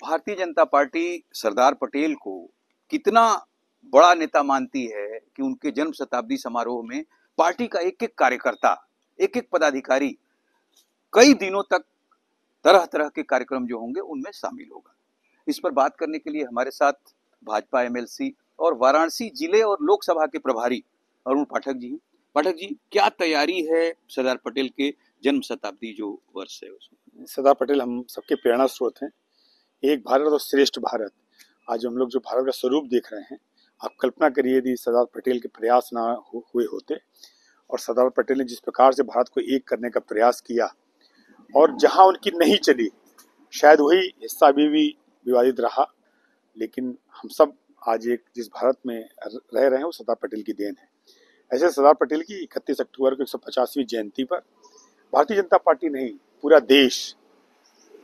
Bharatiya Janata party Sardar Patel को कितना बड़ा नेता मानती है कि उनके जन्म शताब्दी समारोह में पार्टी का एक एक कार्यकर्ता, एक एक पदाधिकारी कई दिनों तक तरह तरह के कार्यक्रम जो होंगे उनमें शामिल होगा। इस पर बात करने के लिए हमारे साथ भाजपा एमएलसी और वाराणसी जिले और लोकसभा के प्रभारी अरुण पाठक जी हैं। पाठक जी, क्या तैयारी है सरदार पटेल के जन्म शताब्दी जो वर्ष है उसमें? सरदार पटेल हम सबके प्रेरणा स्रोत हैं। एक भारत और श्रेष्ठ भारत, आज हम लोग जो भारत का स्वरूप देख रहे हैं, आप कल्पना करिए यदि सरदार पटेल के प्रयास ना हुए होते और सरदार पटेल ने जिस प्रकार से भारत को एक करने का प्रयास किया और जहां उनकी नहीं चली, शायद वही हिस्सा अभी भी विवादित रहा, लेकिन हम सब आज एक जिस भारत में रह रहे हैं वो सरदार पटेल की देन है। ऐसे सरदार पटेल की 31 अक्टूबर को 150वीं जयंती पर भारतीय जनता पार्टी नहीं, पूरा देश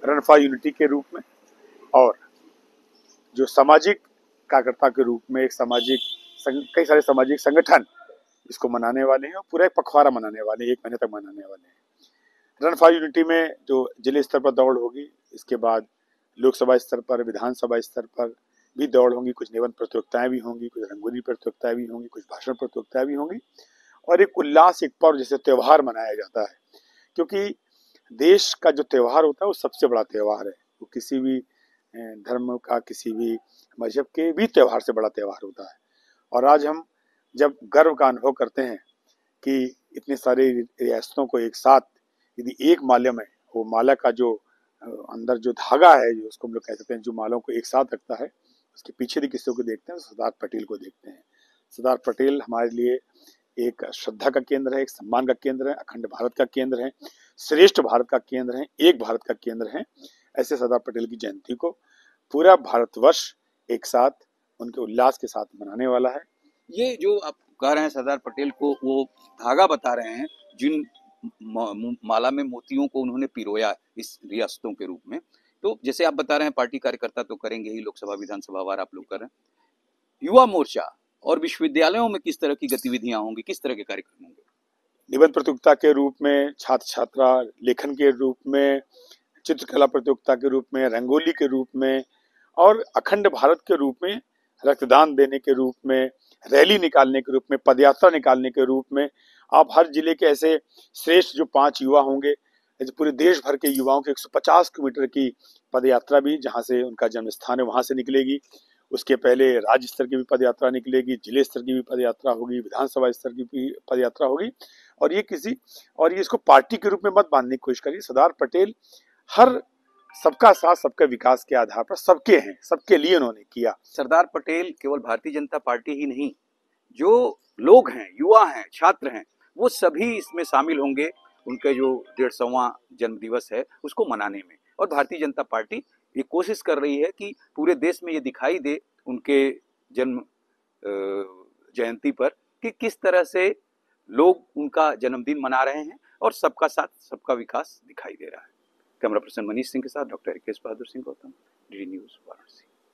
रन फॉर यूनिटी के रूप में और जो सामाजिक कार्यकर्ता के रूप में एक कई सारे सामाजिक संगठन इसको मनाने वाले हैं और पूरा एक पखवाड़ा मनाने वाले हैं, 1 महीने तक मनाने वाले हैं। रन फॉर यूनिटी में जो जिले स्तर पर दौड़ होगी, इसके बाद लोकसभा स्तर पर, विधानसभा स्तर पर भी दौड़ होंगी, कुछ निबंध प्रतियोगिताएं भी होंगी, कुछ रंगोली प्रतियोगिताएं भी होंगी, कुछ भाषण प्रतियोगिताएं भी होंगी और एक उल्लास, एक पर्व जैसे त्योहार मनाया जाता है। क्योंकि देश का जो त्योहार होता है वो सबसे बड़ा त्योहार है। वो किसी भी धर्म का, किसी भी मजहब के भी त्योहार से बड़ा त्योहार होता है। और आज हम जब गर्व का अनुभव करते हैं कि इतने सारे रियासतों को एक साथ यदि एक माला में, वो माला का जो अंदर जो धागा है, जो उसको हम लोग कह सकते हैं, जो मालों को एक साथ रखता है, उसके पीछे भी किसी को देखते हैं, सरदार पटेल को देखते हैं। सरदार पटेल हमारे लिए एक श्रद्धा का केंद्र है, एक सम्मान का केंद्र है, अखंड भारत का केंद्र है, श्रेष्ठ भारत का केंद्र है, एक भारत का केंद्र है। ऐसे सरदार पटेल की जयंती को पूरा भारतवर्ष एक साथ उनके उल्लास के साथ मनाने वाला है। ये जो आप कह रहे हैं सरदार पटेल को वो धागा बता रहे हैं, जिन माला में मोतियों को उन्होंने पिरोया इस रियासतों के रूप में, तो जैसे आप बता रहे हैं पार्टी कार्यकर्ता तो करेंगे ही, लोकसभा विधानसभा वार आप लोग कर रहे हैं, युवा मोर्चा और विश्वविद्यालयों में किस तरह की गतिविधियां होंगी, किस तरह के कार्यक्रम होंगे? निबंध प्रतियोगिता के रूप में, छात्र छात्रा लेखन के रूप में, चित्रकला प्रतियोगिता के रूप में, रंगोली के रूप में और अखंड भारत के रूप में, रक्तदान देने के रूप में, रैली निकालने के रूप में, पदयात्रा निकालने के रूप में, आप हर जिले के ऐसे श्रेष्ठ जो 5 युवा होंगे, पूरे देश भर के युवाओं के 150 किलोमीटर की पदयात्रा भी जहां से उनका जन्म स्थान है वहां से निकलेगी। उसके पहले राज्य स्तर की भी पदयात्रा निकलेगी, जिले स्तर की भी पदयात्रा होगी, विधानसभा स्तर की भी पदयात्रा होगी। और ये इसको पार्टी के रूप में मत बांधने की कोशिश करिए। सरदार पटेल हर सबका साथ, सबके विकास के आधार पर सबके हैं, सबके लिए उन्होंने किया। सरदार पटेल केवल भारतीय जनता पार्टी ही नहीं, जो लोग हैं, युवा हैं, छात्र हैं, वो सभी इसमें शामिल होंगे उनके जो 150वां जन्म दिवस है उसको मनाने में। और भारतीय जनता पार्टी ये कोशिश कर रही है कि पूरे देश में ये दिखाई दे उनके जन्म जयंती पर कि किस तरह से लोग उनका जन्मदिन मना रहे हैं और सबका साथ, सबका विकास दिखाई दे रहा है। कैमरा पर्सन मनीष सिंह के साथ doctor Rikesh Bahadur Singh Gautam, DD news Varanasi.